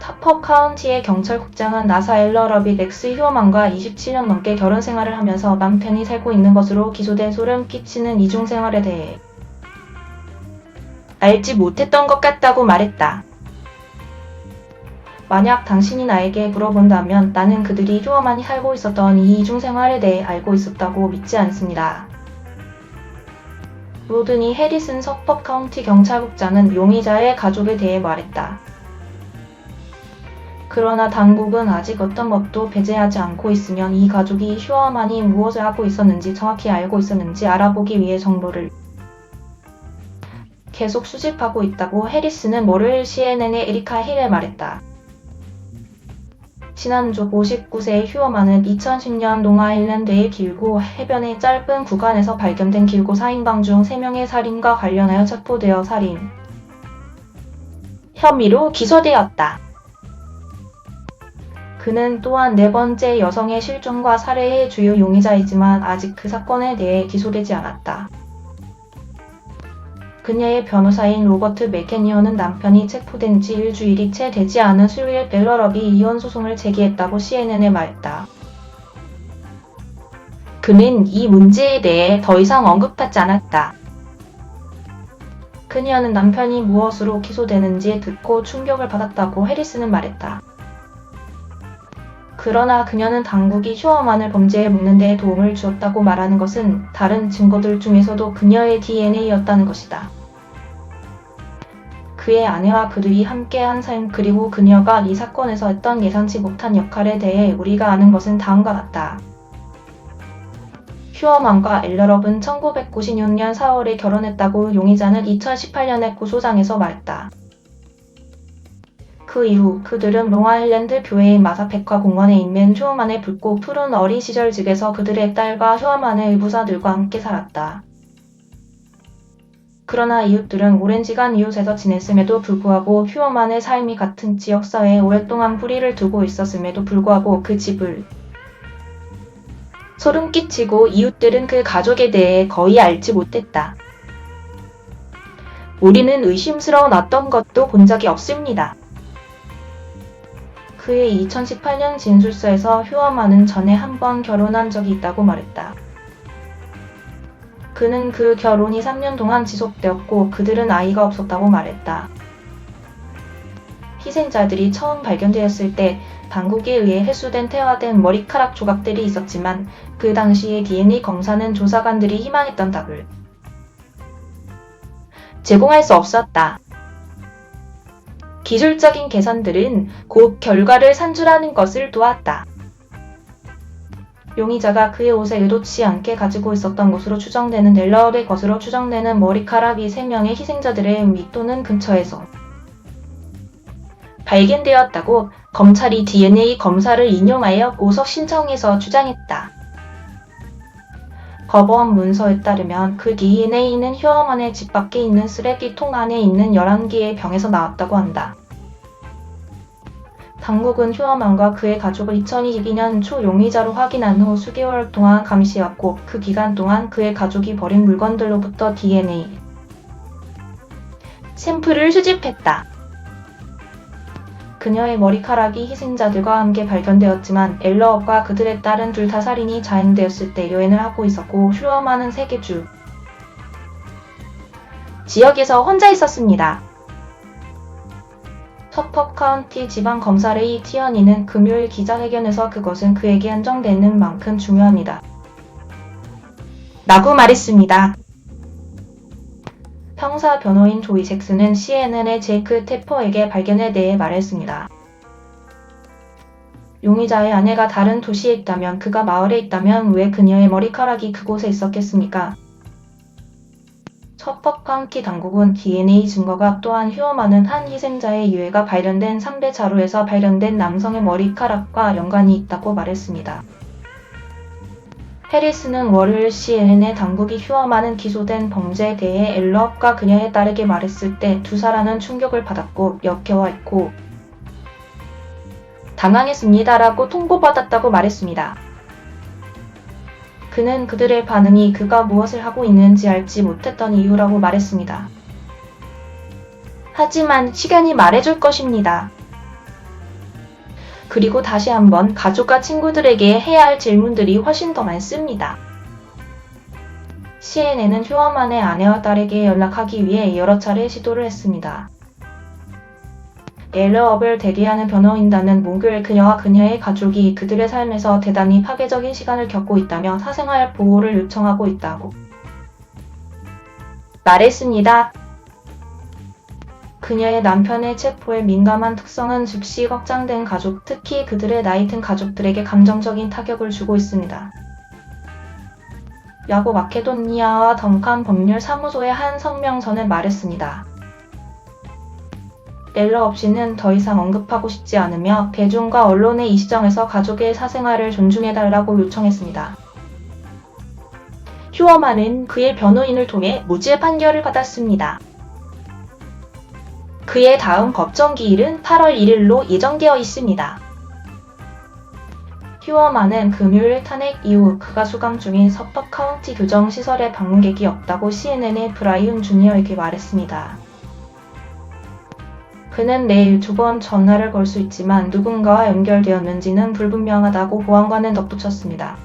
사퍼 카운티의 경찰국장은 나사 엘러러비 렉스 휴어만과 27년 넘게 결혼 생활을 하면서 남편이 살고 있는 것으로 기소돼 소름 끼치는 이중 생활에 대해 알지 못했던 것 같다고 말했다. 만약 당신이 나에게 물어본다면 나는 그들이 휴어만이 살고 있었던 이 이중 생활에 대해 알고 있었다고 믿지 않습니다. 로드니 해리슨 서퍼 카운티 경찰국장은 용의자의 가족에 대해 말했다. 그러나 당국은 아직 어떤 법도 배제하지 않고 있으면 이 가족이 휴어만이 무엇을 하고 있었는지 정확히 알고 있었는지 알아보기 위해 정보를 계속 수집하고 있다고 해리스는 월요일 CNN의 에리카 힐에 말했다. 지난주 59세의 휴어만은 2010년 롱아일랜드의 길고 해변의 짧은 구간에서 발견된 길고 4인방 중 3명의 살인과 관련하여 체포되어 살인 혐의로 기소되었다. 그는 또한 4번째 여성의 실종과 살해의 주요 용의자이지만 아직 그 사건에 대해 기소되지 않았다. 그녀의 변호사인 로버트 맥캐니어는 남편이 체포된 지 일주일이 채 되지 않은 수요일 벨러럽이 이혼 소송을 제기했다고 CNN에 말했다. 그는 이 문제에 대해 더 이상 언급하지 않았다. 그녀는 남편이 무엇으로 기소되는지 듣고 충격을 받았다고 해리스는 말했다. 그러나 그녀는 당국이 휴어만을 범죄에 묶는 데 도움을 주었다고 말하는 것은 다른 증거들 중에서도 그녀의 DNA였다는 것이다. 그의 아내와 그들이 함께한 삶 그리고 그녀가 이 사건에서 했던 예상치 못한 역할에 대해 우리가 아는 것은 다음과 같다. 휴어만과 엘러럽은 1996년 4월에 결혼했다고 용의자는 2018년에 고소장에서 말했다. 그 이후 그들은 롱아일랜드 교회인 마사페카 공원에 있는 휴어만의 붉고 푸른 어린 시절 집에서 그들의 딸과 휴어만의 의붓사들과 함께 살았다. 그러나 이웃들은 오랜 시간 이웃에서 지냈음에도 불구하고 휴어만의 삶이 같은 지역사회에 오랫동안 뿌리를 두고 있었음에도 불구하고 그 집을 소름 끼치고 이웃들은 그 가족에 대해 거의 알지 못했다. 우리는 의심스러운 어떤 것도 본 적이 없습니다. 그의 2018년 진술서에서 휴어만은 전에 한 번 결혼한 적이 있다고 말했다. 그는 그 결혼이 3년 동안 지속되었고 그들은 아이가 없었다고 말했다. 희생자들이 처음 발견되었을 때 당국에 의해 회수된 태화된 머리카락 조각들이 있었지만 그 당시의 DNA 검사는 조사관들이 희망했던 답을 제공할 수 없었다. 기술적인 계산들은 곧 결과를 산출하는 것을 도왔다. 용의자가 그의 옷에 의도치 않게 가지고 있었던 것으로 추정되는 넬러의 것으로 추정되는 머리카락이 3명의 희생자들의 위 또는 근처에서 발견되었다고 검찰이 DNA 검사를 인용하여 보석 신청해서 주장했다. 법원 문서에 따르면 그 DNA는 휴어만의 집 밖에 있는 쓰레기통 안에 있는 11개의 병에서 나왔다고 한다. 당국은 휴어만과 그의 가족을 2022년 초 용의자로 확인한 후 수개월 동안 감시했고 그 기간 동안 그의 가족이 버린 물건들로부터 DNA 샘플을 수집했다. 그녀의 머리카락이 희생자들과 함께 발견되었지만 엘러업과 그들의 딸은 둘 다 살인이 자행되었을 때 여행을 하고 있었고 휴어만은 세계 주 지역에서 혼자 있었습니다. 서퍼 카운티 지방검사 레이 티어니는 금요일 기자회견에서 그것은 그에게 한정되는 만큼 중요합니다. 라고 말했습니다. 형사 변호인 조이 잭슨은 CNN의 제이크 테퍼에게 발견에 대해 말했습니다. 용의자의 아내가 다른 도시에 있다면 그가 마을에 있다면 왜 그녀의 머리카락이 그곳에 있었겠습니까? 서퍼 카운티 당국은 DNA 증거가 또한 휴어만은 한 희생자의 유해가 발견된 3배 자루에서 발견된 남성의 머리카락과 연관이 있다고 말했습니다. 해리스는 월요일 CNN에 당국이 휴어만은 기소된 범죄에 대해 엘러업과 그녀의 딸에게 말했을 때 두 사람은 충격을 받았고 역겨워했고 당황했습니다라고 통보받았다고 말했습니다. 그는 그들의 반응이 그가 무엇을 하고 있는지 알지 못했던 이유라고 말했습니다. 하지만 시간이 말해줄 것입니다. 그리고 다시 한번 가족과 친구들에게 해야 할 질문들이 훨씬 더 많습니다. CNN은 휴어만의 아내와 딸에게 연락하기 위해 여러 차례 시도를 했습니다. 앨러업을 대리하는 변호인단은 목요일 그녀와 그녀의 가족이 그들의 삶에서 대단히 파괴적인 시간을 겪고 있다며 사생활 보호를 요청하고 있다고 말했습니다. 그녀의 남편의 체포에 민감한 특성은 즉시 확장된 가족, 특히 그들의 나이 든 가족들에게 감정적인 타격을 주고 있습니다. 라고 마케도니아와 던칸 법률사무소의 한 성명서는 말했습니다. 앨러업 씨는 더 이상 언급하고 싶지 않으며 대중과 언론의 이 시점에서 가족의 사생활을 존중해달라고 요청했습니다. 휴어만은 그의 변호인을 통해 무죄 판결을 받았습니다. 그의 다음 법정 기일은 8월 1일로 예정되어 있습니다. 휴어만은 금요일 탄핵 이후 그가 수감 중인 서퍼 카운티 교정 시설에 방문객이 없다고 CNN의 브라이언 주니어에게 말했습니다. 그는 내일 2번 전화를 걸 수 있지만 누군가와 연결되었는지는 불분명하다고 보안관은 덧붙였습니다.